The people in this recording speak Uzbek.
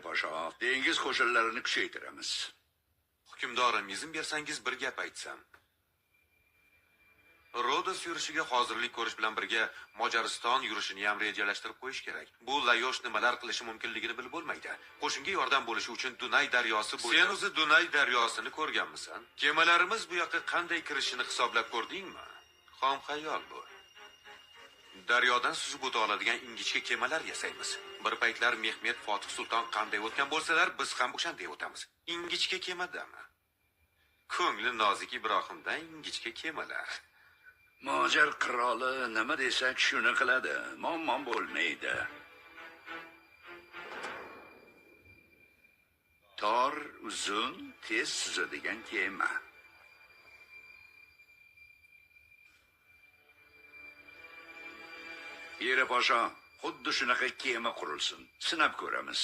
Posho, dengiz qo'shinlarini kuchaytiramiz. Hukmdorim, izn bersangiz bir gap aytsam. Rodos yurishiga hozirlik ko'rish bilan birga Mojariston yurishini ham rejalashtirib qo'yish kerak. Bu Layosh nimalar qilishi mumkinligini bilib bo'lmaydi. Qo'shinga yordam bo'lishi uchun Dunay daryosi bo'ylab. Sen o'zi Dunay daryosini ko'rganmisan? Kemalarimiz bu yoqqa qanday kirishini hisoblab ko'rdingmi? Xom xayol bu. Daryodan suzib o'ta oladigan ingichka kemalar yasaymiz. Bir paytlar Mehmet Fotih Sulton qanday o'tgan bo'lsalar, biz ham o'shanday o'tamiz. Ingichka kemadami? Ko'ngli nozik Ibrohimdan ingichka kemalar. Mojar qiroli nima desak shuni qiladi. Muammo bo'lmaydi. Tor, uzun, tez suzadigan kema. Yeri Posho, xuddi shunaqa kema qurilsin. Sinab ko'ramiz.